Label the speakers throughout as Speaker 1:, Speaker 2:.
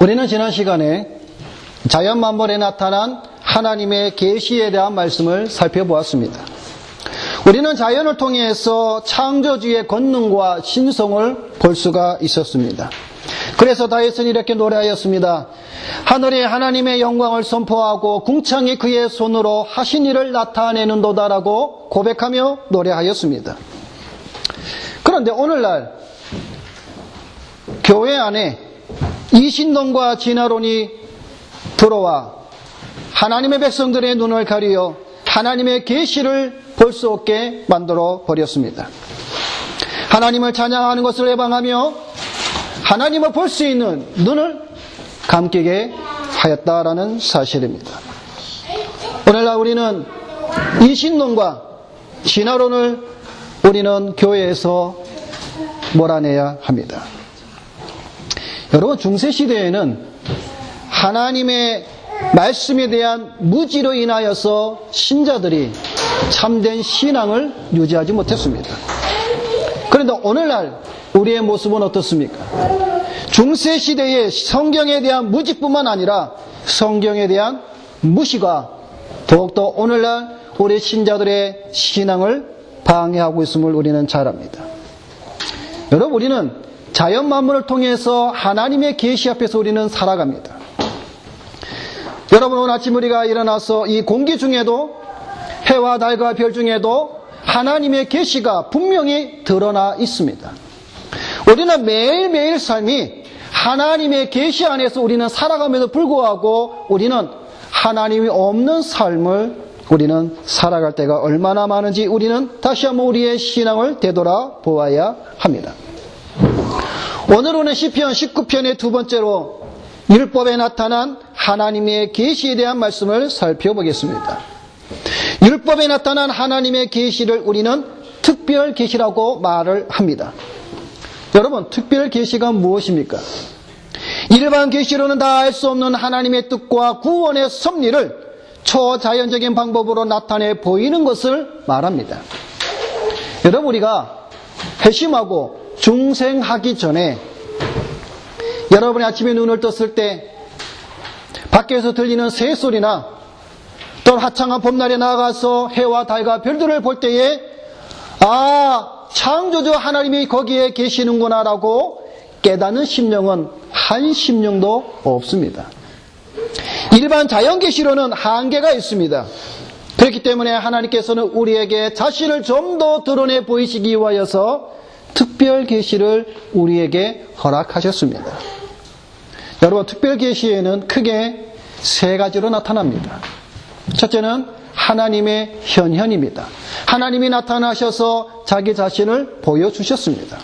Speaker 1: 우리는 지난 시간에 자연 만물에 나타난 하나님의 계시에 대한 말씀을 살펴보았습니다. 우리는 자연을 통해서 창조주의 권능과 신성을 볼 수가 있었습니다. 그래서 다윗은 이렇게 노래하였습니다. 하늘이 하나님의 영광을 선포하고 궁창이 그의 손으로 하신 일을 나타내는도다라고 고백하며 노래하였습니다. 그런데 오늘날 교회 안에 이신론과 진화론이 들어와 하나님의 백성들의 눈을 가리어 하나님의 계시를 볼 수 없게 만들어 버렸습니다. 하나님을 찬양하는 것을 해방하며 하나님을 볼 수 있는 눈을 감기게 하였다라는 사실입니다. 오늘날 우리는 이신론과 진화론을 우리는 교회에서 몰아내야 합니다. 여러분, 중세시대에는 하나님의 말씀에 대한 무지로 인하여서 신자들이 참된 신앙을 유지하지 못했습니다. 그런데 오늘날 우리의 모습은 어떻습니까? 중세시대의 성경에 대한 무지뿐만 아니라 성경에 대한 무시가 더욱더 오늘날 우리 신자들의 신앙을 방해하고 있음을 우리는 잘 압니다. 여러분, 우리는 자연 만물을 통해서 하나님의 계시 앞에서 우리는 살아갑니다. 여러분, 오늘 아침 우리가 일어나서 이 공기 중에도 해와 달과 별 중에도 하나님의 계시가 분명히 드러나 있습니다. 우리는 매일매일 삶이 하나님의 계시 안에서 우리는 살아감에도 불구하고 우리는 하나님이 없는 삶을 우리는 살아갈 때가 얼마나 많은지 우리는 다시 한번 우리의 신앙을 되돌아보아야 합니다. 오늘은 시편 19편의 두 번째로 율법에 나타난 하나님의 계시에 대한 말씀을 살펴보겠습니다. 율법에 나타난 하나님의 계시를 우리는 특별 계시라고 말을 합니다. 여러분, 특별 계시가 무엇입니까? 일반 계시로는 다 알 수 없는 하나님의 뜻과 구원의 섭리를 초자연적인 방법으로 나타내 보이는 것을 말합니다. 여러분, 우리가 회심하고 중생하기 전에 여러분이 아침에 눈을 떴을 때 밖에서 들리는 새소리나 또 화창한 봄날에 나가서 해와 달과 별들을 볼 때에 창조주 하나님이 거기에 계시는구나 라고 깨닫는 심령은 한 심령도 없습니다. 일반 자연 계시로는 한계가 있습니다. 그렇기 때문에 하나님께서는 우리에게 자신을 좀 더 드러내 보이시기 위하여서 특별 계시를 우리에게 허락하셨습니다. 여러분, 특별 계시에는 크게 세 가지로 나타납니다. 첫째는 하나님의 현현입니다. 하나님이 나타나셔서 자기 자신을 보여주셨습니다.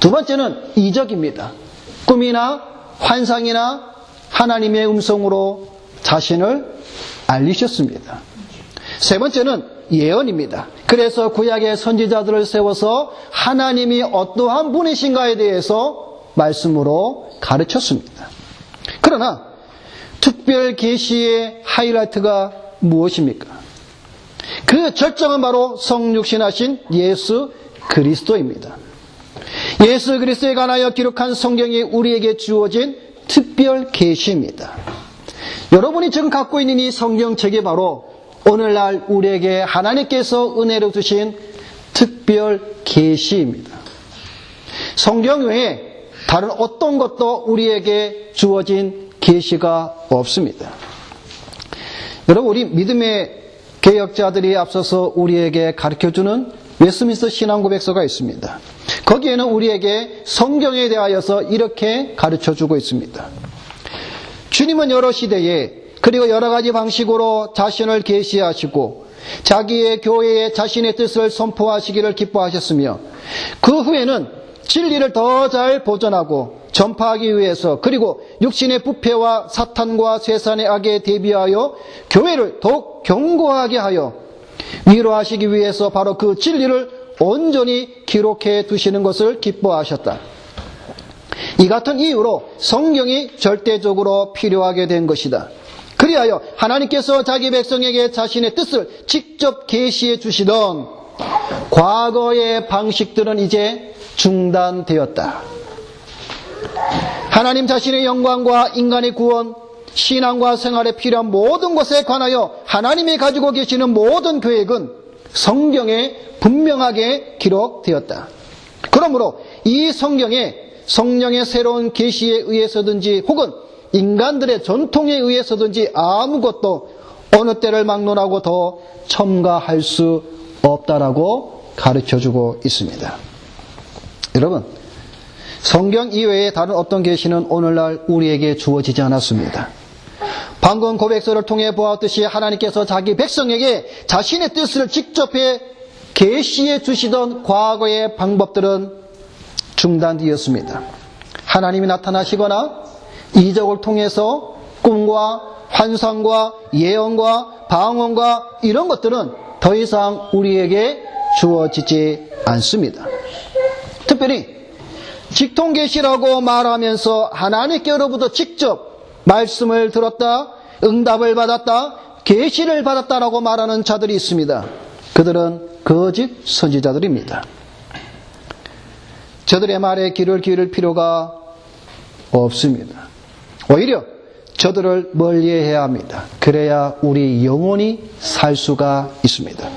Speaker 1: 두 번째는 이적입니다. 꿈이나 환상이나 하나님의 음성으로 자신을 알리셨습니다. 세 번째는 예언입니다. 그래서 구약의 선지자들을 세워서 하나님이 어떠한 분이신가에 대해서 말씀으로 가르쳤습니다. 그러나 특별 계시의 하이라이트가 무엇입니까? 그 절정은 바로 성육신하신 예수 그리스도입니다. 예수 그리스도에 관하여 기록한 성경이 우리에게 주어진 특별 계시입니다. 여러분이 지금 갖고 있는 이 성경책이 바로 오늘날 우리에게 하나님께서 은혜로 주신 특별 계시입니다. 성경 외에 다른 어떤 것도 우리에게 주어진 계시가 없습니다. 여러분, 우리 믿음의 개혁자들이 앞서서 우리에게 가르쳐주는 웨스민스터 신앙고백서가 있습니다. 거기에는 우리에게 성경에 대하여서 이렇게 가르쳐주고 있습니다. 주님은 여러 시대에 그리고 여러 가지 방식으로 자신을 계시하시고 자기의 교회에 자신의 뜻을 선포하시기를 기뻐하셨으며 그 후에는 진리를 더 잘 보존하고 전파하기 위해서 그리고 육신의 부패와 사탄과 세상의 악에 대비하여 교회를 더욱 견고하게 하여 위로하시기 위해서 바로 그 진리를 온전히 기록해 두시는 것을 기뻐하셨다. 이 같은 이유로 성경이 절대적으로 필요하게 된 것이다. 그리하여 하나님께서 자기 백성에게 자신의 뜻을 직접 계시해 주시던 과거의 방식들은 이제 중단되었다. 하나님 자신의 영광과 인간의 구원, 신앙과 생활에 필요한 모든 것에 관하여 하나님이 가지고 계시는 모든 계획은 성경에 분명하게 기록되었다. 그러므로 이 성경에 성령의 새로운 계시에 의해서든지 혹은 인간들의 전통에 의해서든지 아무것도 어느 때를 막론하고 더 첨가할 수 없다라고 가르쳐주고 있습니다. 여러분, 성경 이외에 다른 어떤 계시는 오늘날 우리에게 주어지지 않았습니다. 방금 고백서를 통해 보았듯이 하나님께서 자기 백성에게 자신의 뜻을 직접 계시해 주시던 과거의 방법들은 중단되었습니다. 하나님이 나타나시거나 이적을 통해서 꿈과 환상과 예언과 방언과 이런 것들은 더 이상 우리에게 주어지지 않습니다. 특별히 직통계시라고 말하면서 하나님께로부터 직접 말씀을 들었다, 응답을 받았다, 계시를 받았다라고 말하는 자들이 있습니다. 그들은 거짓 선지자들입니다. 저들의 말에 귀를 기울일 필요가 없습니다. 오히려 저들을 멀리해야 합니다. 그래야 우리 영혼이 살 수가 있습니다.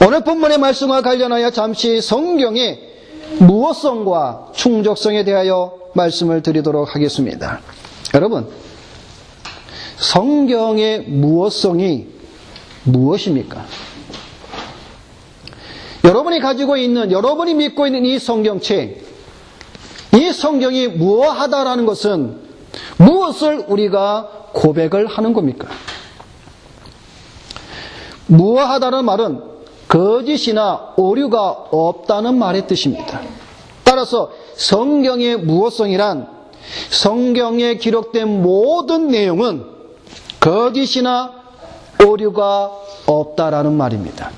Speaker 1: 오늘 본문의 말씀과 관련하여 잠시 성경의 무엇성과 충족성에 대하여 말씀을 드리도록 하겠습니다. 여러분, 성경의 무엇성이 무엇입니까? 여러분이 가지고 있는, 여러분이 믿고 있는 이 성경책, 이 성경이 무엇하다라는 것은 무엇을 우리가 고백을 하는 겁니까? 무엇하다는 말은 거짓이나 오류가 없다는 말의 뜻입니다. 따라서 성경의 무엇성이란 성경에 기록된 모든 내용은 거짓이나 오류가 없다라는 말입니다.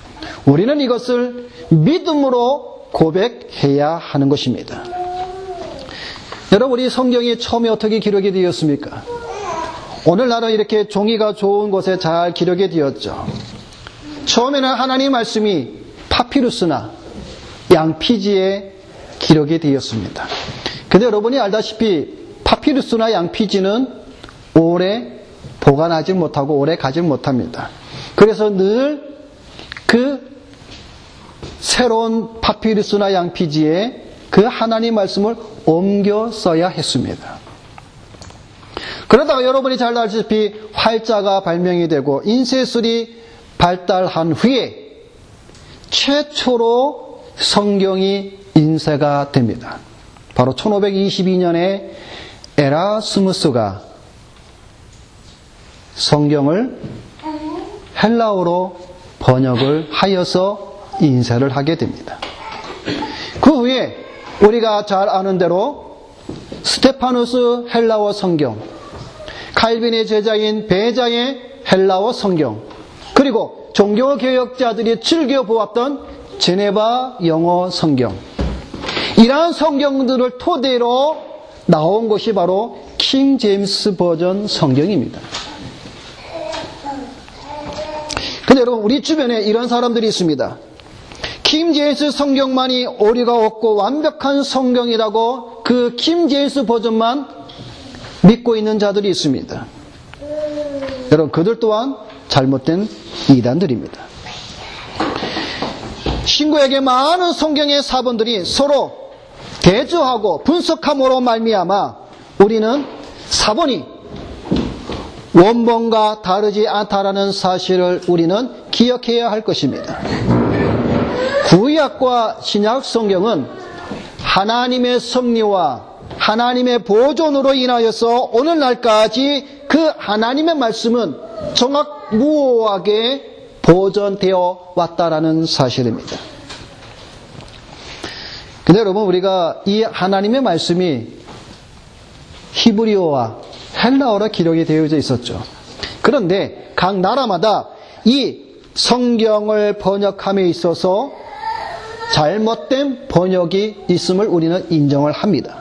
Speaker 1: 우리는 이것을 믿음으로 고백해야 하는 것입니다. 여러분, 우리 성경이 처음에 어떻게 기록이 되었습니까? 오늘날은 이렇게 종이가 좋은 곳에 잘 기록이 되었죠. 처음에는 하나님의 말씀이 파피루스나 양피지에 기록이 되었습니다. 근데 여러분이 알다시피 파피루스나 양피지는 오래 보관하지 못하고 오래 가지 못합니다. 그래서 늘 그 새로운 파피루스나 양피지에 그 하나님 말씀을 옮겨 써야 했습니다. 그러다가 여러분이 잘 알다시피 활자가 발명이 되고 인쇄술이 발달한 후에 최초로 성경이 인쇄가 됩니다. 바로 1522년에 에라스무스가 성경을 헬라어로 번역을 하여서 인쇄를 하게 됩니다. 그 후에 우리가 잘 아는 대로 스테파누스 헬라어 성경, 칼빈의 제자인 베자의 헬라어 성경, 그리고 종교개혁자들이 즐겨보았던 제네바 영어 성경, 이러한 성경들을 토대로 나온 것이 바로 킹 제임스 버전 성경입니다. 근데 여러분, 우리 주변에 이런 사람들이 있습니다. 킹 제임스 성경만이 오류가 없고 완벽한 성경이라고 그 킹 제임스 버전만 믿고 있는 자들이 있습니다. 여러분, 그들 또한 잘못된 이단들입니다. 신구에게 많은 성경의 사본들이 서로 대조하고 분석함으로 말미암아 우리는 사본이 원본과 다르지 않다라는 사실을 우리는 기억해야 할 것입니다. 구약과 신약 성경은 하나님의 섭리와 하나님의 보존으로 인하여서 오늘날까지 그 하나님의 말씀은 정확무오하게 보존되어 왔다라는 사실입니다. 근데 여러분, 우리가 이 하나님의 말씀이 히브리어와 헬라어로 기록이 되어져 있었죠. 그런데 각 나라마다 이 성경을 번역함에 있어서 잘못된 번역이 있음을 우리는 인정을 합니다.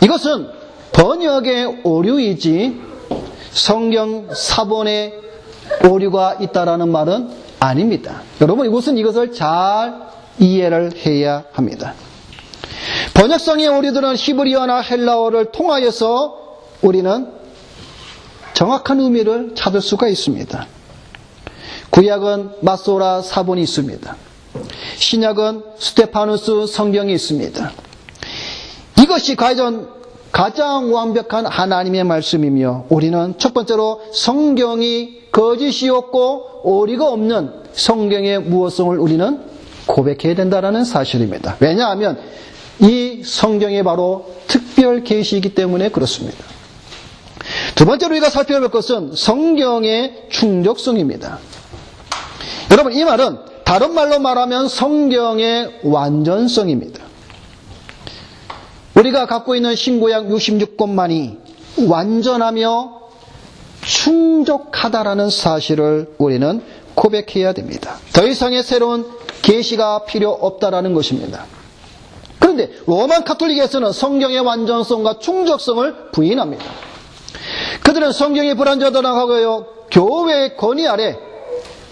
Speaker 1: 이것은 번역의 오류이지 성경 사본에 오류가 있다라는 말은 아닙니다. 여러분, 이것을 잘 이해를 해야 합니다. 번역성의 우리들은 히브리어나 헬라어를 통하여서 우리는 정확한 의미를 찾을 수가 있습니다. 구약은 마소라 사본이 있습니다. 신약은 스테파누스 성경이 있습니다. 이것이 가장 완벽한 하나님의 말씀이며 우리는 첫 번째로 성경이 거짓이 없고 오리가 없는 성경의 무엇성을 우리는 고백해야 된다는 사실입니다. 왜냐하면 이 성경이 바로 특별 계시이기 때문에 그렇습니다. 두 번째로 우리가 살펴볼 것은 성경의 충족성입니다. 여러분, 이 말은 다른 말로 말하면 성경의 완전성입니다. 우리가 갖고 있는 신구약 66권만이 완전하며 충족하다라는 사실을 우리는 고백해야 됩니다. 더 이상의 새로운 계시가 필요 없다라는 것입니다. 그런데 로만 카톨릭에서는 성경의 완전성과 충족성을 부인합니다. 그들은 성경이 불완전하고요, 교회의 권위 아래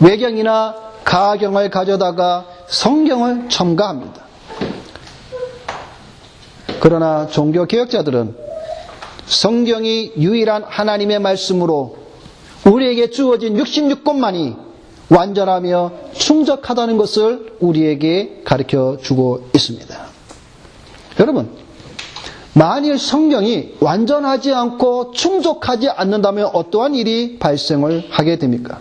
Speaker 1: 외경이나 가경을 가져다가 성경을 첨가합니다. 그러나 종교개혁자들은 성경이 유일한 하나님의 말씀으로 우리에게 주어진 66권만이 완전하며 충족하다는 것을 우리에게 가르쳐 주고 있습니다. 여러분, 만일 성경이 완전하지 않고 충족하지 않는다면 어떠한 일이 발생을 하게 됩니까?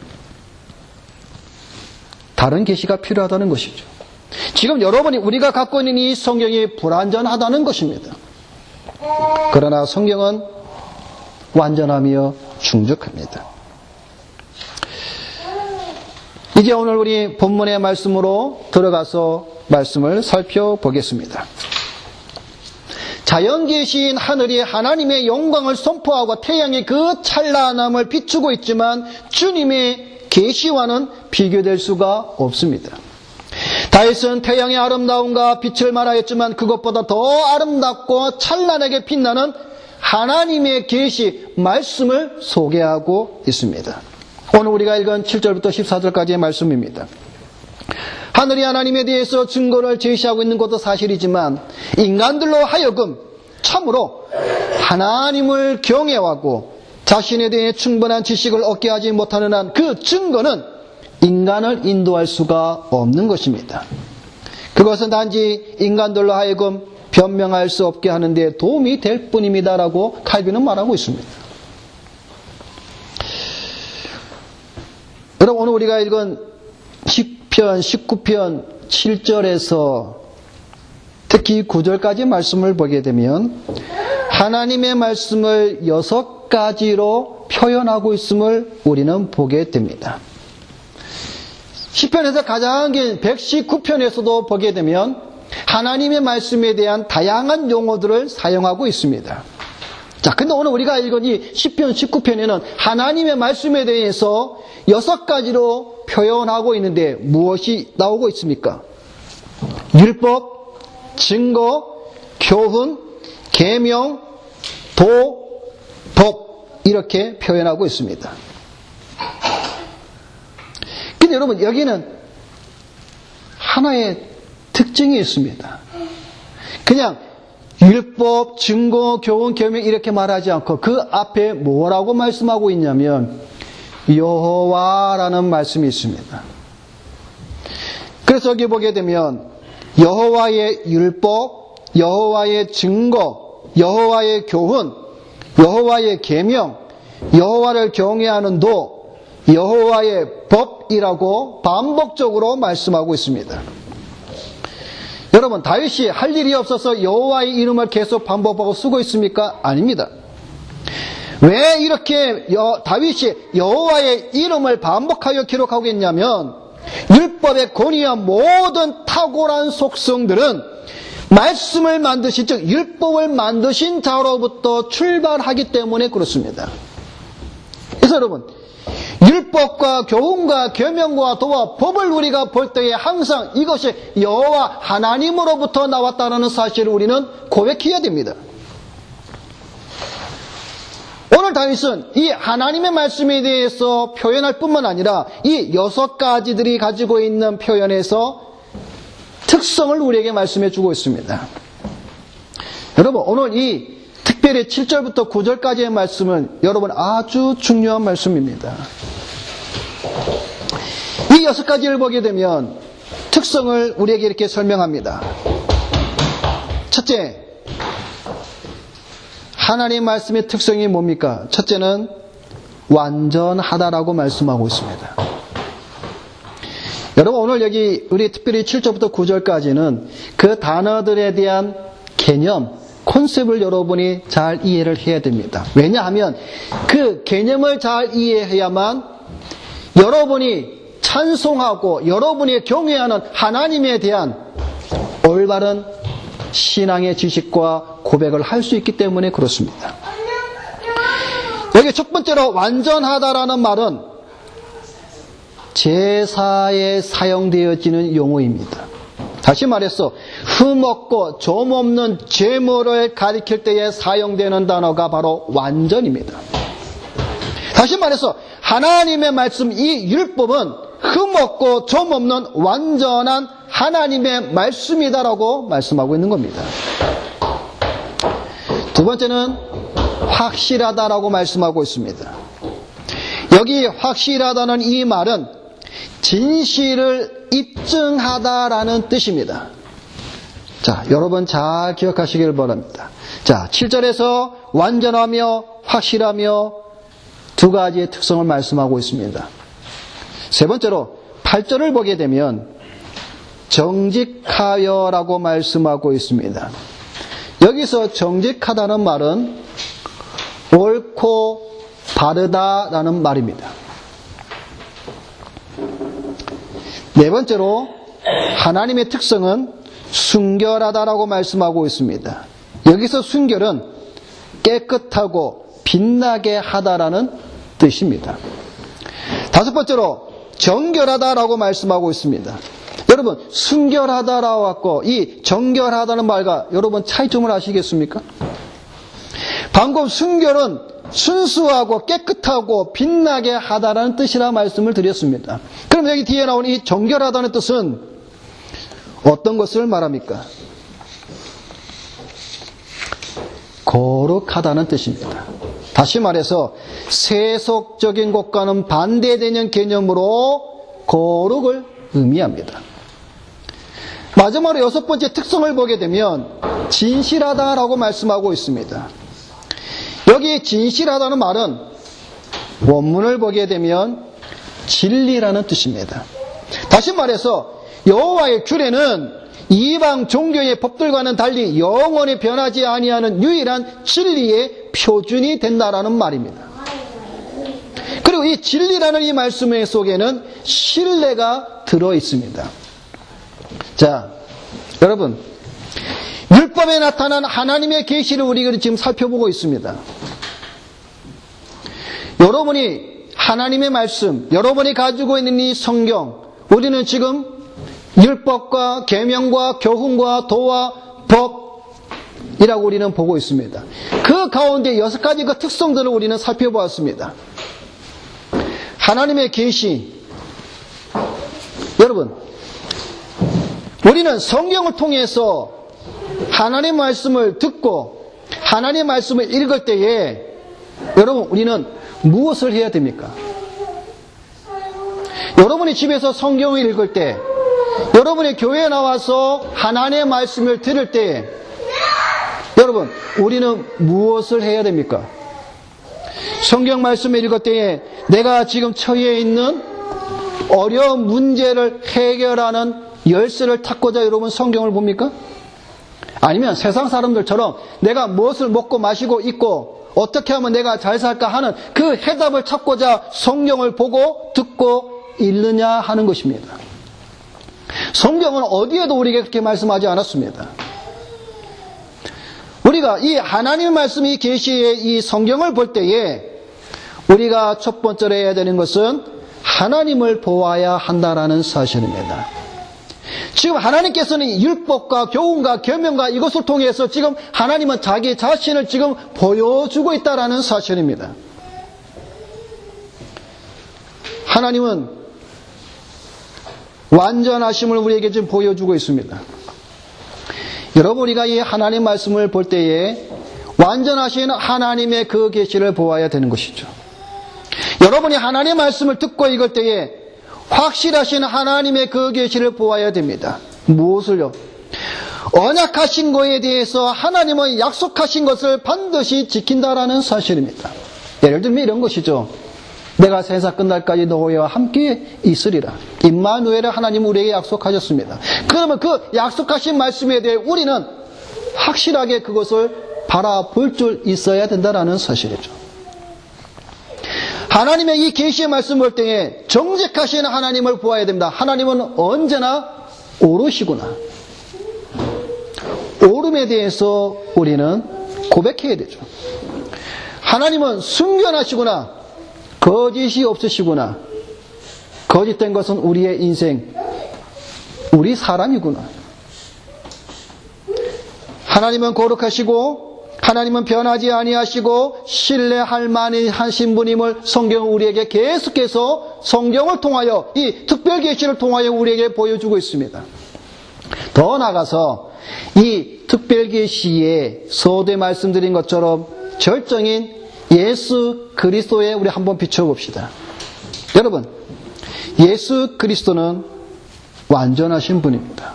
Speaker 1: 다른 계시가 필요하다는 것이죠. 지금 여러분이 우리가 갖고 있는 이 성경이 불완전하다는 것입니다. 그러나 성경은 완전하며 충족합니다. 이제 오늘 우리 본문의 말씀으로 들어가서 말씀을 살펴보겠습니다. 자연계시인 하늘이 하나님의 영광을 선포하고 태양의 그 찬란함을 비추고 있지만 주님의 계시와는 비교될 수가 없습니다. 다윗은 태양의 아름다움과 빛을 말하였지만 그것보다 더 아름답고 찬란하게 빛나는 하나님의 계시 말씀을 소개하고 있습니다. 오늘 우리가 읽은 7절부터 14절까지의 말씀입니다. 하늘이 하나님에 대해서 증거를 제시하고 있는 것도 사실이지만 인간들로 하여금 참으로 하나님을 경외하고 자신에 대해 충분한 지식을 얻게 하지 못하는 한 그 증거는 인간을 인도할 수가 없는 것입니다. 그것은 단지 인간들로 하여금 변명할 수 없게 하는 데 도움이 될 뿐입니다라고 칼빈은 말하고 있습니다. 여러분, 오늘 우리가 읽은 시편 19편 7절에서 특히 9절까지 말씀을 보게 되면 하나님의 말씀을 6가지로 표현하고 있음을 우리는 보게 됩니다. 시편에서 가장 긴 119편에서도 보게 되면 하나님의 말씀에 대한 다양한 용어들을 사용하고 있습니다. 자, 근데 오늘 우리가 읽은 이 시편 19편에는 하나님의 말씀에 대해서 6가지로 표현하고 있는데 무엇이 나오고 있습니까? 율법, 증거, 교훈, 계명, 도, 법 이렇게 표현하고 있습니다. 근데 여러분, 여기는 하나의 특징이 있습니다. 그냥 율법, 증거, 교훈, 계명 이렇게 말하지 않고 그 앞에 뭐라고 말씀하고 있냐면 여호와라는 말씀이 있습니다. 그래서 여기 보게 되면 여호와의 율법, 여호와의 증거, 여호와의 교훈, 여호와의 계명, 여호와를 경외하는 도, 여호와의 법이라고 반복적으로 말씀하고 있습니다. 여러분, 다윗이 할 일이 없어서 여호와의 이름을 계속 반복하고 쓰고 있습니까? 아닙니다. 왜 이렇게 다윗이 여호와의 이름을 반복하여 기록하고 있냐면 율법의 권위와 모든 탁월한 속성들은 말씀을 만드신, 즉 율법을 만드신 자로부터 출발하기 때문에 그렇습니다. 그래서 여러분, 율법과 교훈과 계명과 도와 법을 우리가 볼 때에 항상 이것이 여호와 하나님으로부터 나왔다는 사실을 우리는 고백해야 됩니다. 오늘 다윗은 이 하나님의 말씀에 대해서 표현할 뿐만 아니라 이 6가지들이 가지고 있는 표현에서 특성을 우리에게 말씀해 주고 있습니다. 여러분, 오늘 이 특별히 7절부터 9절까지의 말씀은 여러분 아주 중요한 말씀입니다. 이 6가지를 보게 되면 특성을 우리에게 이렇게 설명합니다. 첫째, 하나님 말씀의 특성이 뭡니까? 첫째는 완전하다라고 말씀하고 있습니다. 여러분, 오늘 여기 우리 특별히 7절부터 9절까지는 그 단어들에 대한 개념, 콘셉트를 여러분이 잘 이해를 해야 됩니다. 왜냐하면 그 개념을 잘 이해해야만 여러분이 찬송하고 여러분이 경외하는 하나님에 대한 올바른 신앙의 지식과 고백을 할 수 있기 때문에 그렇습니다. 여기 첫 번째로 완전하다라는 말은 제사에 사용되어지는 용어입니다. 다시 말해서 흠없고 좀 없는 제물을 가리킬 때에 사용되는 단어가 바로 완전입니다. 다시 말해서 하나님의 말씀, 이 율법은 흠없고 좀 없는 완전한 하나님의 말씀이다라고 말씀하고 있는 겁니다. 두 번째는 확실하다라고 말씀하고 있습니다. 여기 확실하다는 이 말은 진실을 입증하다라는 뜻입니다. 자, 여러분 잘 기억하시길 바랍니다. 자, 7절에서 완전하며 확실하며 두 가지의 특성을 말씀하고 있습니다. 세 번째로 8절을 보게 되면 정직하여라고 말씀하고 있습니다. 여기서 정직하다는 말은 옳고 바르다라는 말입니다. 네 번째로 하나님의 특성은 순결하다라고 말씀하고 있습니다. 여기서 순결은 깨끗하고 빛나게 하다라는 뜻입니다. 다섯 번째로 정결하다라고 말씀하고 있습니다. 여러분, 순결하다라고 하고 이 정결하다는 말과 여러분 차이점을 아시겠습니까? 방금 순결은 순수하고 깨끗하고 빛나게 하다라는 뜻이라 말씀을 드렸습니다. 그럼 여기 뒤에 나온 이 정결하다는 뜻은 어떤 것을 말합니까? 거룩하다는 뜻입니다. 다시 말해서 세속적인 것과는 반대되는 개념으로 거룩을 의미합니다. 마지막으로 여섯 번째 특성을 보게 되면 진실하다라고 말씀하고 있습니다. 여기 진실하다는 말은 원문을 보게 되면 진리라는 뜻입니다. 다시 말해서 여호와의 규례는 이방 종교의 법들과는 달리 영원히 변하지 아니하는 유일한 진리의 표준이 된다라는 말입니다. 그리고 이 진리라는 이 말씀 속에는 신뢰가 들어 있습니다. 자, 여러분, 율법에 나타난 하나님의 계시를 우리가 지금 살펴보고 있습니다. 여러분이 하나님의 말씀, 여러분이 가지고 있는 이 성경, 우리는 지금 율법과 계명과 교훈과 도와 법이라고 우리는 보고 있습니다. 그 가운데 6가지 그 특성들을 우리는 살펴보았습니다. 하나님의 계시. 여러분, 우리는 성경을 통해서 하나님의 말씀을 듣고 하나님의 말씀을 읽을 때에 여러분, 우리는 무엇을 해야 됩니까? 여러분이 집에서 성경을 읽을 때, 여러분이 교회에 나와서 하나님의 말씀을 들을 때, 여러분, 우리는 무엇을 해야 됩니까? 성경 말씀을 읽을 때에 내가 지금 처해 있는 어려운 문제를 해결하는 열쇠를 찾고자 여러분 성경을 봅니까? 아니면 세상 사람들처럼 내가 무엇을 먹고 마시고 입고 어떻게 하면 내가 잘 살까 하는 그 해답을 찾고자 성경을 보고 듣고 읽느냐 하는 것입니다. 성경은 어디에도 우리에게 그렇게 말씀하지 않았습니다. 우리가 이 하나님의 말씀, 이 계시의 이 성경을 볼 때에 우리가 첫 번째로 해야 되는 것은 하나님을 보아야 한다라는 사실입니다. 지금 하나님께서는 율법과 교훈과 계명과 이것을 통해서 지금 하나님은 자기 자신을 지금 보여주고 있다라는 사실입니다. 하나님은 완전하심을 우리에게 지금 보여주고 있습니다. 여러분, 우리가 이 하나님 말씀을 볼 때에 완전하신 하나님의 그 계시를 보아야 되는 것이죠. 여러분이 하나님의 말씀을 듣고 읽을 때에 확실하신 하나님의 그 계시를 보아야 됩니다. 무엇을요? 언약하신 것에 대해서 하나님은 약속하신 것을 반드시 지킨다라는 사실입니다. 예를 들면 이런 것이죠. 내가 세상 끝날까지 너희와 함께 있으리라. 임마누엘을 하나님 우리에게 약속하셨습니다. 그러면 그 약속하신 말씀에 대해 우리는 확실하게 그것을 바라볼 줄 있어야 된다는 사실이죠. 하나님의 이 계시의 말씀을 볼 때에 정직하신 하나님을 보아야 됩니다. 하나님은 언제나 오르시구나. 오름에 대해서 우리는 고백해야 되죠. 하나님은 순결하시구나. 거짓이 없으시구나. 거짓된 것은 우리의 인생, 우리 사람이구나. 하나님은 거룩하시고 하나님은 변하지 아니하시고 신뢰할 만하신 분임을 성경은 우리에게 계속해서 성경을 통하여 이 특별 계시를 통하여 우리에게 보여주고 있습니다. 더 나아가서 이 특별 계시에 서두에 말씀드린 것처럼 절정인 예수 그리스도에 우리 한번 비춰봅시다. 여러분, 예수 그리스도는 완전하신 분입니다.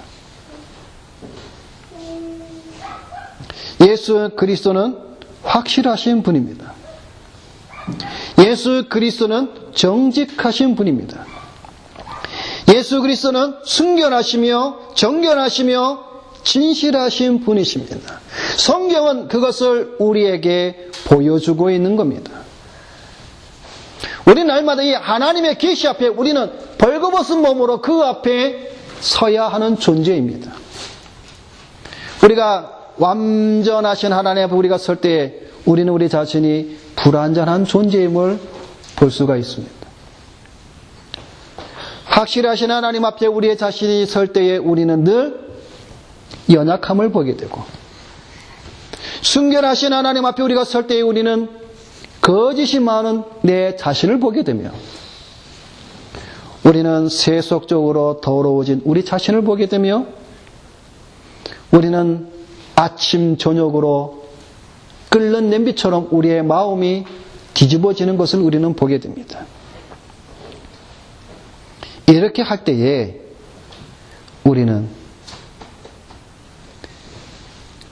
Speaker 1: 예수 그리스도는 확실하신 분입니다. 예수 그리스도는 정직하신 분입니다. 예수 그리스도는 순결하시며 정결하시며 진실하신 분이십니다. 성경은 그것을 우리에게 보여주고 있는 겁니다. 우리 날마다 이 하나님의 계시 앞에 우리는 벌거벗은 몸으로 그 앞에 서야 하는 존재입니다. 우리가 완전하신 하나님 앞에 우리가 설 때에 우리는 우리 자신이 불완전한 존재임을 볼 수가 있습니다. 확실하신 하나님 앞에 우리의 자신이 설 때에 우리는 늘 연약함을 보게 되고, 순결하신 하나님 앞에 우리가 설 때에 우리는 거짓이 많은 내 자신을 보게 되며, 우리는 세속적으로 더러워진 우리 자신을 보게 되며, 우리는 아침 저녁으로 끓는 냄비처럼 우리의 마음이 뒤집어지는 것을 우리는 보게 됩니다. 이렇게 할 때에 우리는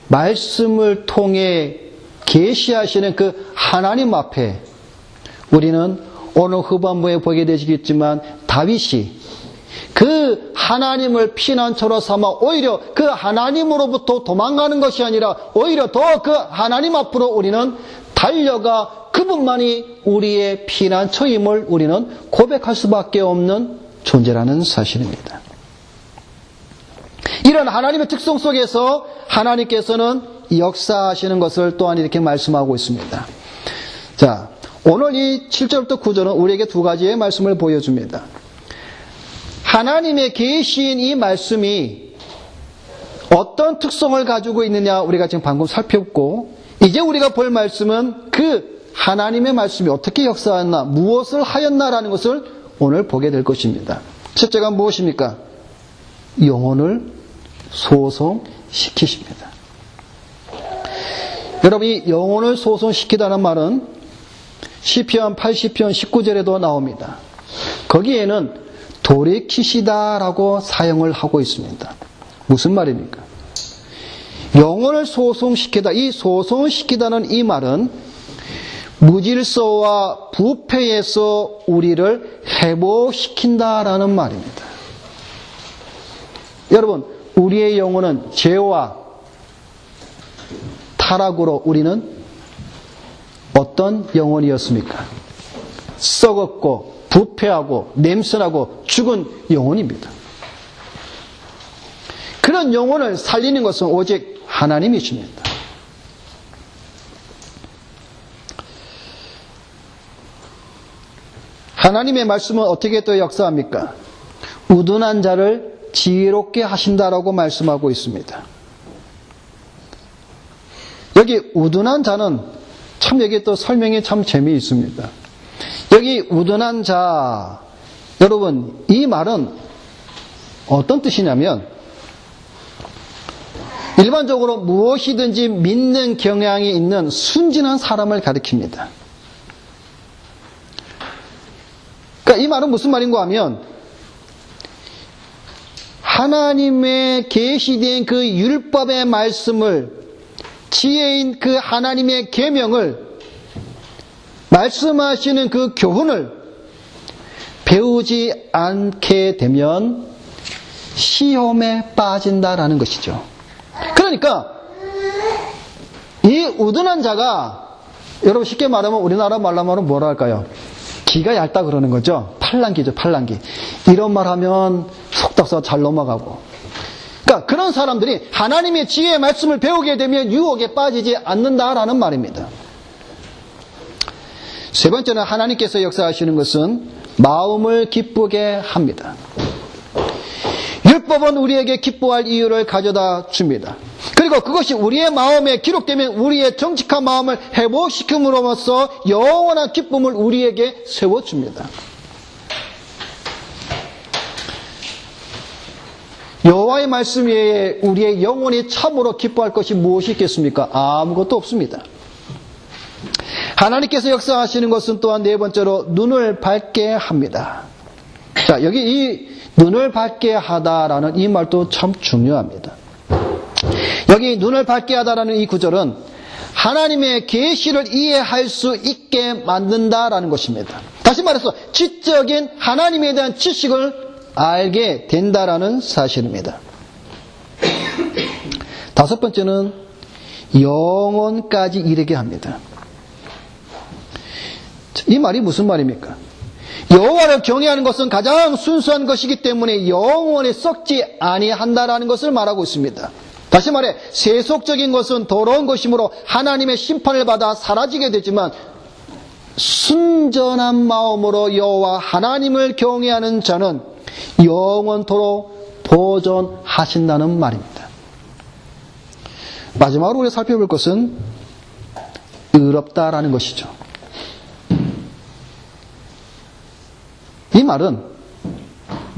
Speaker 1: 말씀을 통해 계시하시는 그 하나님 앞에 우리는 오늘 후반부에 보게 되시겠지만 다윗이 그 하나님을 피난처로 삼아 오히려 그 하나님으로부터 도망가는 것이 아니라 오히려 더 그 하나님 앞으로 우리는 달려가 그분만이 우리의 피난처임을 우리는 고백할 수밖에 없는 존재라는 사실입니다. 이런 하나님의 특성 속에서 하나님께서는 역사하시는 것을 또한 이렇게 말씀하고 있습니다. 자, 오늘 이 7절부터 9절은 우리에게 두 가지의 말씀을 보여줍니다. 하나님의 계시인 이 말씀이 어떤 특성을 가지고 있느냐 우리가 지금 방금 살펴봤고, 이제 우리가 볼 말씀은 그 하나님의 말씀이 어떻게 역사했나, 무엇을 하였나라는 것을 오늘 보게 될 것입니다. 첫째가 무엇입니까? 영혼을 소송시키십니다. 여러분, 이 영혼을 소송시키다는 말은 시편 80편 19절에도 나옵니다. 거기에는 돌이키시다라고 사용을 하고 있습니다. 무슨 말입니까? 영혼을 소송시키다, 이 소송시키다는 이 말은 무질서와 부패에서 우리를 회복시킨다라는 말입니다. 여러분, 우리의 영혼은 죄와 타락으로 우리는 어떤 영혼이었습니까? 썩었고 부패하고 냄새나고 죽은 영혼입니다. 그런 영혼을 살리는 것은 오직 하나님이십니다. 하나님의 말씀은 어떻게 또 역사합니까? 우둔한 자를 지혜롭게 하신다라고 말씀하고 있습니다. 여기 우둔한 자는 참 여기 또 설명이 참 재미있습니다. 여기 우둔한 자, 여러분 이 말은 어떤 뜻이냐면, 일반적으로 무엇이든지 믿는 경향이 있는 순진한 사람을 가리킵니다. 그러니까 이 말은 무슨 말인가 하면 하나님의 계시된 그 율법의 말씀을, 지혜인 그 하나님의 계명을, 말씀하시는 그 교훈을 배우지 않게 되면 시험에 빠진다라는 것이죠. 그러니까 이 우둔한 자가, 여러분 쉽게 말하면 우리나라 말로 하면 뭐라 할까요? 기가 얇다 그러는 거죠. 팔랑귀죠, 팔랑귀. 이런 말 하면 속닥서 잘 넘어가고. 그러니까 그런 사람들이 하나님의 지혜의 말씀을 배우게 되면 유혹에 빠지지 않는다라는 말입니다. 세 번째는 하나님께서 역사하시는 것은 마음을 기쁘게 합니다. 율법은 우리에게 기뻐할 이유를 가져다 줍니다. 그리고 그것이 우리의 마음에 기록되면 우리의 정직한 마음을 회복시킴으로써 영원한 기쁨을 우리에게 세워줍니다. 여호와의 말씀 외에 우리의 영혼이 참으로 기뻐할 것이 무엇이 있겠습니까? 아무것도 없습니다. 하나님께서 역사하시는 것은 또한 네 번째로 눈을 밝게 합니다. 자, 여기 이 눈을 밝게 하다라는 이 말도 참 중요합니다. 여기 눈을 밝게 하다라는 이 구절은 하나님의 계시를 이해할 수 있게 만든다라는 것입니다. 다시 말해서 지적인 하나님에 대한 지식을 알게 된다라는 사실입니다. 다섯 번째는 영혼까지 이르게 합니다. 이 말이 무슨 말입니까? 여호와를 경외하는 것은 가장 순수한 것이기 때문에 영원히 썩지 아니한다라는 것을 말하고 있습니다. 다시 말해 세속적인 것은 더러운 것이므로 하나님의 심판을 받아 사라지게 되지만 순전한 마음으로 여호와 하나님을 경외하는 자는 영원토록 보존하신다는 말입니다. 마지막으로 우리가 살펴볼 것은 의롭다라는 것이죠. 이 말은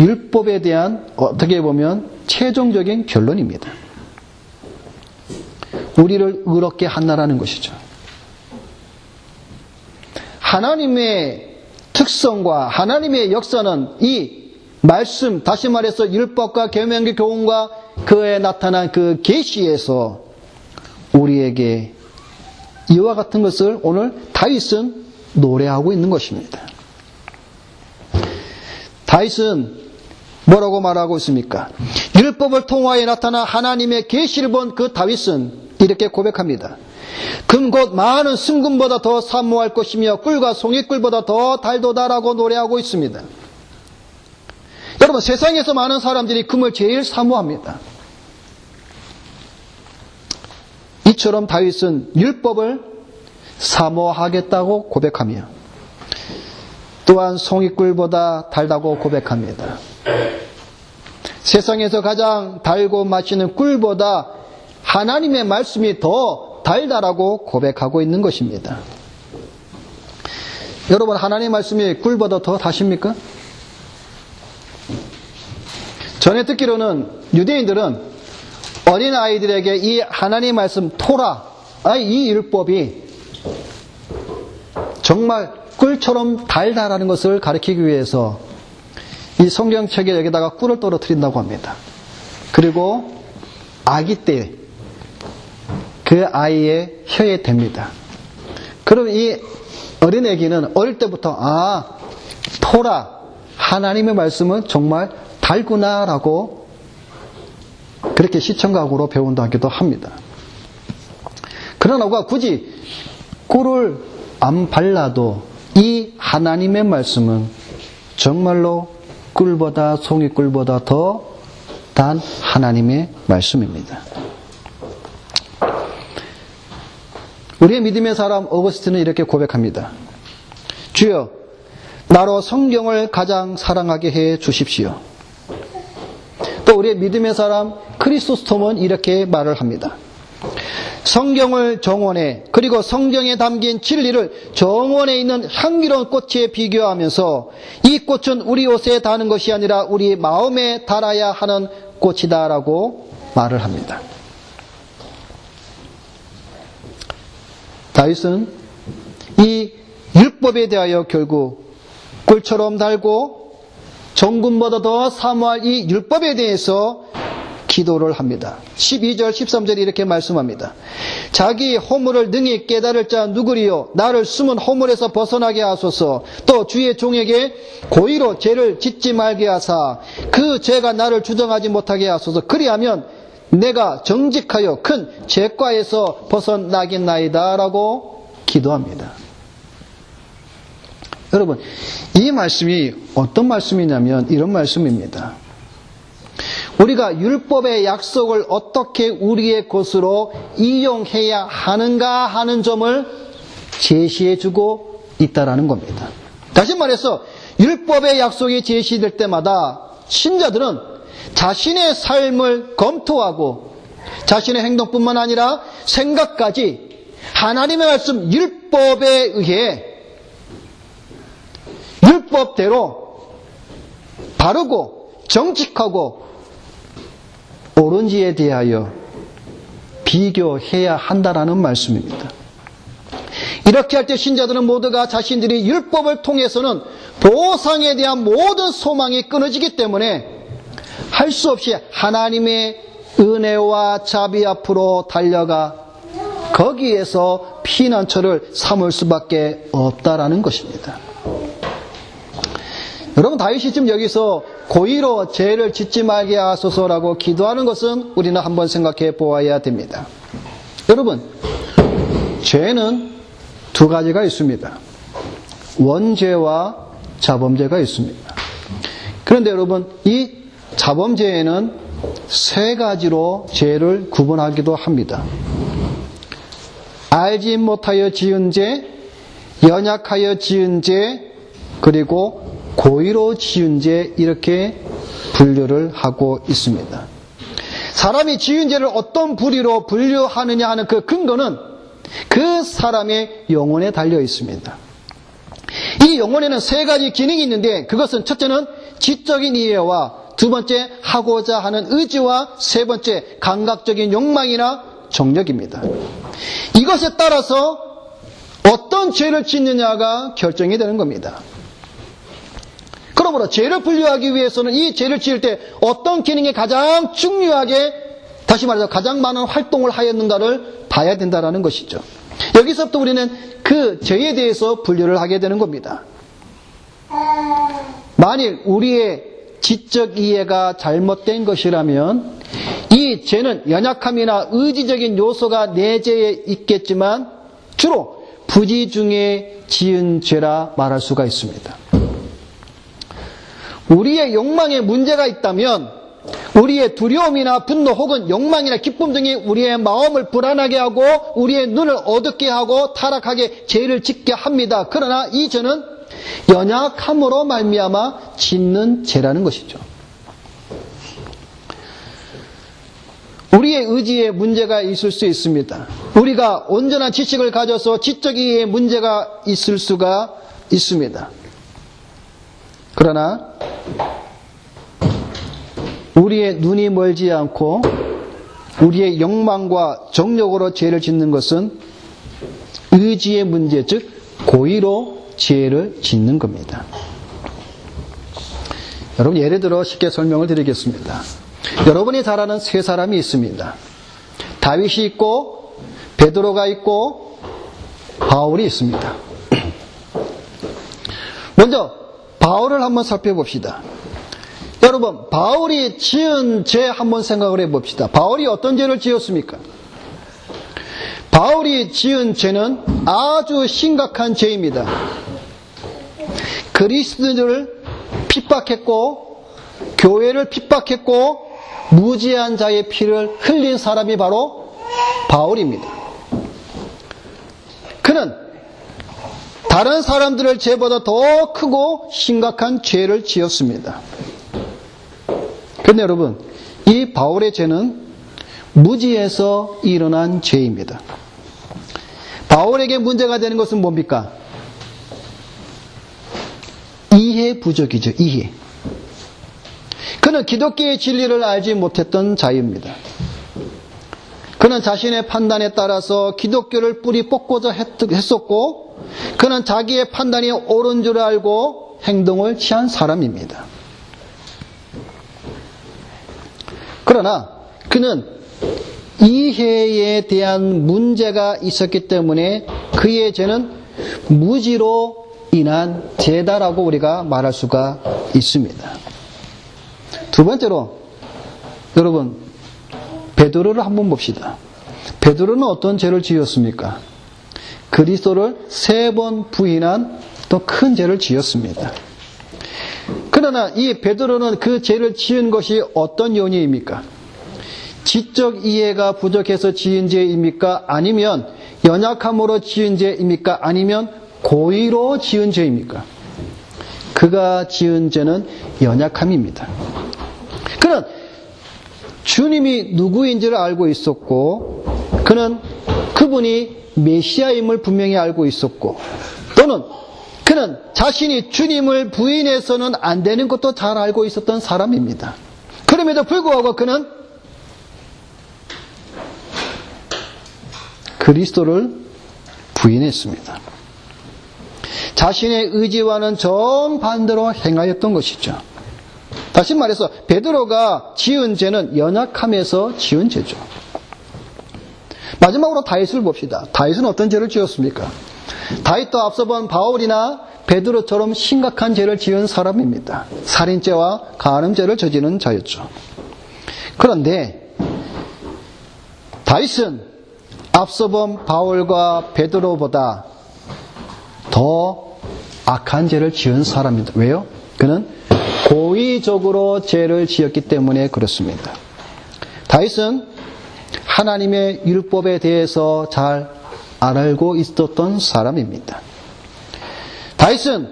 Speaker 1: 율법에 대한 어떻게 보면 최종적인 결론입니다. 우리를 의롭게 한다라는 것이죠. 하나님의 특성과 하나님의 역사는 이 말씀, 다시 말해서 율법과 계명의 교훈과 그에 나타난 그 계시에서 우리에게 이와 같은 것을 오늘 다윗은 노래하고 있는 것입니다. 다윗은 뭐라고 말하고 있습니까? 율법을 통하여 나타난 하나님의 계시를 본 그 다윗은 이렇게 고백합니다. 금 곧 많은 순금보다 더 사모할 것이며 꿀과 송이꿀보다 더 달도다라고 노래하고 있습니다. 여러분, 세상에서 많은 사람들이 금을 제일 사모합니다. 이처럼 다윗은 율법을 사모하겠다고 고백하며 또한 송이꿀보다 달다고 고백합니다. 세상에서 가장 달고 맛있는 꿀보다 하나님의 말씀이 더 달다라고 고백하고 있는 것입니다. 여러분, 하나님의 말씀이 꿀보다 더 다십니까? 전에 듣기로는 유대인들은 어린아이들에게 이 하나님의 말씀 토라, 이 율법이 정말 꿀처럼 달다라는 것을 가르치기 위해서 이 성경책에 여기다가 꿀을 떨어뜨린다고 합니다. 그리고 아기 때 그 아이의 혀에 댑니다. 그럼 이 어린애기는 어릴 때부터 토라, 하나님의 말씀은 정말 달구나라고 그렇게 시청각으로 배운다기도 합니다. 그러나 우리가 굳이 꿀을 안 발라도 이 하나님의 말씀은 정말로 꿀보다 송이꿀보다 더 단 하나님의 말씀입니다. 우리의 믿음의 사람 어거스틴은 이렇게 고백합니다. 주여, 나로 성경을 가장 사랑하게 해 주십시오. 또 우리의 믿음의 사람 크리소스톰은 이렇게 말을 합니다. 성경을 정원에, 그리고 성경에 담긴 진리를 정원에 있는 향기로운 꽃에 비교하면서 이 꽃은 우리 옷에 다는 것이 아니라 우리 마음에 달아야 하는 꽃이다라고 말을 합니다. 다윗은 이 율법에 대하여 결국 꿀처럼 달고 정금보다 더 사모할 이 율법에 대해서 기도를 합니다. 12절 13절에 이렇게 말씀합니다. 자기 허물을 능히 깨달을 자 누구리요? 나를 숨은 허물에서 벗어나게 하소서. 또 주의 종에게 고의로 죄를 짓지 말게 하사 그 죄가 나를 주정하지 못하게 하소서. 그리하면 내가 정직하여 큰 죄과에서 벗어나겠나이다 라고 기도합니다. 여러분, 이 말씀이 어떤 말씀이냐면 이런 말씀입니다. 우리가 율법의 약속을 어떻게 우리의 것으로 이용해야 하는가 하는 점을 제시해주고 있다라는 겁니다. 다시 말해서 율법의 약속이 제시될 때마다 신자들은 자신의 삶을 검토하고 자신의 행동뿐만 아니라 생각까지 하나님의 말씀 율법에 의해 율법대로 바르고 정직하고 옳은지에 대하여 비교해야 한다라는 말씀입니다. 이렇게 할 때 신자들은 모두가 자신들이 율법을 통해서는 보상에 대한 모든 소망이 끊어지기 때문에 할 수 없이 하나님의 은혜와 자비 앞으로 달려가 거기에서 피난처를 삼을 수밖에 없다라는 것입니다. 여러분, 다윗이 지금 여기서 고의로 죄를 짓지 말게 하소서라고 기도하는 것은 우리는 한번 생각해 보아야 됩니다. 여러분, 죄는 두 가지가 있습니다. 원죄와 자범죄가 있습니다. 그런데 여러분, 이 자범죄에는 세 가지로 죄를 구분하기도 합니다. 알지 못하여 지은 죄, 연약하여 지은 죄, 그리고 고의로 지은 죄, 이렇게 분류를 하고 있습니다. 사람이 지은 죄를 어떤 부류로 분류하느냐 하는 그 근거는 그 사람의 영혼에 달려 있습니다. 이 영혼에는 세 가지 기능이 있는데 그것은 첫째는 지적인 이해와 두 번째 하고자 하는 의지와 세 번째 감각적인 욕망이나 정력입니다. 이것에 따라서 어떤 죄를 짓느냐가 결정이 되는 겁니다. 그러므로 죄를 분류하기 위해서는 이 죄를 지을 때 어떤 기능이 가장 중요하게, 다시 말해서 가장 많은 활동을 하였는가를 봐야 된다는 것이죠. 여기서부터 우리는 그 죄에 대해서 분류를 하게 되는 겁니다. 만일 우리의 지적 이해가 잘못된 것이라면 이 죄는 연약함이나 의지적인 요소가 내재해 있겠지만 주로 부지 중에 지은 죄라 말할 수가 있습니다. 우리의 욕망에 문제가 있다면 우리의 두려움이나 분노 혹은 욕망이나 기쁨 등이 우리의 마음을 불안하게 하고 우리의 눈을 어둡게 하고 타락하게 죄를 짓게 합니다. 그러나 이 죄는 연약함으로 말미암아 짓는 죄라는 것이죠. 우리의 의지에 문제가 있을 수 있습니다. 우리가 온전한 지식을 가져서 지적 이해에 문제가 있을 수가 있습니다. 그러나 우리의 눈이 멀지 않고 우리의 욕망과 정욕으로 죄를 짓는 것은 의지의 문제, 즉 고의로 죄를 짓는 겁니다. 여러분, 예를 들어 쉽게 설명을 드리겠습니다. 여러분이 잘 아는 세 사람이 있습니다. 다윗이 있고 베드로가 있고 바울이 있습니다. 먼저 바울을 한번 살펴봅시다. 여러분, 바울이 지은 죄 한번 생각을 해봅시다. 바울이 어떤 죄를 지었습니까? 바울이 지은 죄는 아주 심각한 죄입니다. 그리스도인들을 핍박했고 교회를 핍박했고 무지한 자의 피를 흘린 사람이 바로 바울입니다. 그는 다른 사람들의 죄보다 더 크고 심각한 죄를 지었습니다. 그런데 여러분, 이 바울의 죄는 무지에서 일어난 죄입니다. 바울에게 문제가 되는 것은 뭡니까? 이해 부족이죠. 이해. 그는 기독교의 진리를 알지 못했던 자입니다. 그는 자신의 판단에 따라서 기독교를 뿌리 뽑고자 했었고, 그는 자기의 판단이 옳은 줄 알고 행동을 취한 사람입니다. 그러나 그는 이해에 대한 문제가 있었기 때문에 그의 죄는 무지로 인한 죄다라고 우리가 말할 수가 있습니다. 두 번째로 여러분, 베드로를 한번 봅시다. 베드로는 어떤 죄를 지었습니까? 그리스도를 3번 부인한 또 큰 죄를 지었습니다. 그러나 이 베드로는 그 죄를 지은 것이 어떤 요인입니까? 지적 이해가 부족해서 지은 죄입니까? 아니면 연약함으로 지은 죄입니까? 아니면 고의로 지은 죄입니까? 그가 지은 죄는 연약함입니다. 그는 주님이 누구인지를 알고 있었고, 그분이 메시아임을 분명히 알고 있었고, 또는 그는 자신이 주님을 부인해서는 안 되는 것도 잘 알고 있었던 사람입니다. 그럼에도 불구하고 그는 그리스도를 부인했습니다. 자신의 의지와는 정반대로 행하였던 것이죠. 다시 말해서 베드로가 지은 죄는 연약함에서 지은 죄죠. 마지막으로 다윗을 봅시다. 다윗은 어떤 죄를 지었습니까? 다윗도 앞서 본 바울이나 베드로처럼 심각한 죄를 지은 사람입니다. 살인죄와 간음죄를 저지른 자였죠. 그런데 다윗은 앞서 본 바울과 베드로보다 더 악한 죄를 지은 사람입니다. 왜요? 그는 고의적으로 죄를 지었기 때문에 그렇습니다. 다윗은 하나님의 율법에 대해서 잘 알고 있었던 사람입니다. 다윗은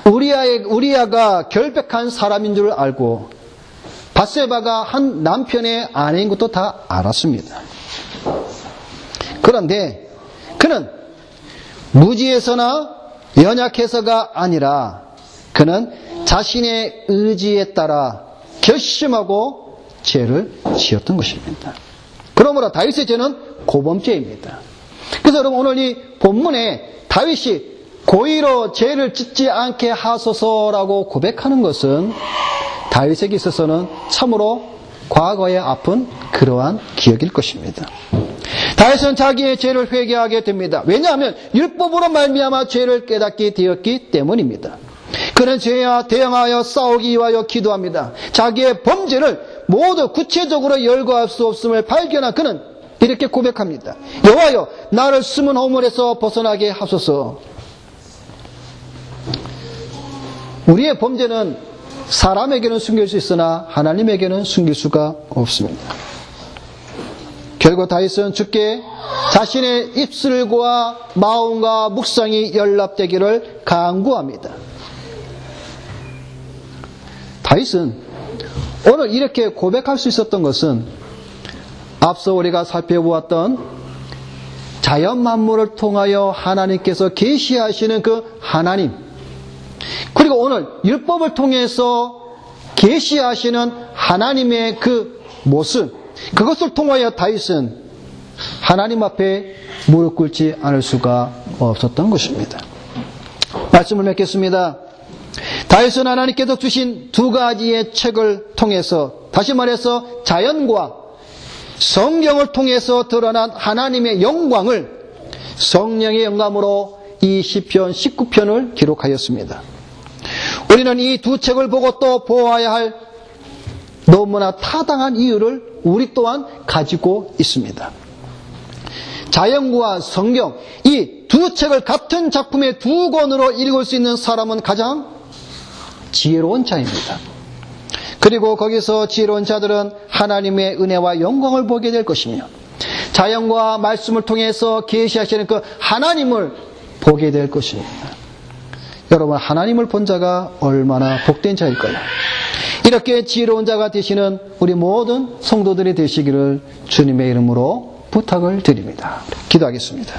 Speaker 1: 우리아가 결백한 사람인 줄 알고 밧세바가 한 남편의 아내인 것도 다 알았습니다. 그런데 그는 무지해서나 연약해서가 아니라 그는 자신의 의지에 따라 결심하고 죄를 지었던 것입니다. 그러므로 다윗의 죄는 고범죄입니다. 그래서 여러분, 오늘 이 본문에 다윗이 고의로 죄를 짓지 않게 하소서라고 고백하는 것은 다윗에게 있어서는 참으로 과거의 아픈 그러한 기억일 것입니다. 다윗은 자기의 죄를 회개하게 됩니다. 왜냐하면 율법으로 말미암아 죄를 깨닫게 되었기 때문입니다. 그는 죄와 대항하여 싸우기 위하여 기도합니다. 자기의 범죄를 모두 구체적으로 열거할 수 없음을 발견한 그는 이렇게 고백합니다. 여호와여, 나를 숨은 허물에서 벗어나게 하소서. 우리의 범죄는 사람에게는 숨길 수 있으나 하나님에게는 숨길 수가 없습니다. 결국 다윗은 주께 자신의 입술과 마음과 묵상이 연락되기를 간구합니다. 다윗은 오늘 이렇게 고백할 수 있었던 것은 앞서 우리가 살펴보았던 자연 만물을 통하여 하나님께서 계시하시는 그 하나님, 그리고 오늘 율법을 통해서 계시하시는 하나님의 그 모습, 그것을 통하여 다윗은 하나님 앞에 무릎 꿇지 않을 수가 없었던 것입니다. 말씀을 맺겠습니다. 다윗은 하나님께서 주신 두 가지의 책을 통해서, 다시 말해서 자연과 성경을 통해서 드러난 하나님의 영광을 성령의 영감으로 이 시편 19편을 기록하였습니다. 우리는 이 두 책을 보고 또 보아야 할 너무나 타당한 이유를 우리 또한 가지고 있습니다. 자연과 성경, 이 두 책을 같은 작품의 두 권으로 읽을 수 있는 사람은 가장 지혜로운 자입니다. 그리고 거기서 지혜로운 자들은 하나님의 은혜와 영광을 보게 될 것이며 자연과 말씀을 통해서 계시하시는 그 하나님을 보게 될 것입니다. 여러분, 하나님을 본 자가 얼마나 복된 자일까요? 이렇게 지혜로운 자가 되시는 우리 모든 성도들이 되시기를 주님의 이름으로 부탁을 드립니다. 기도하겠습니다.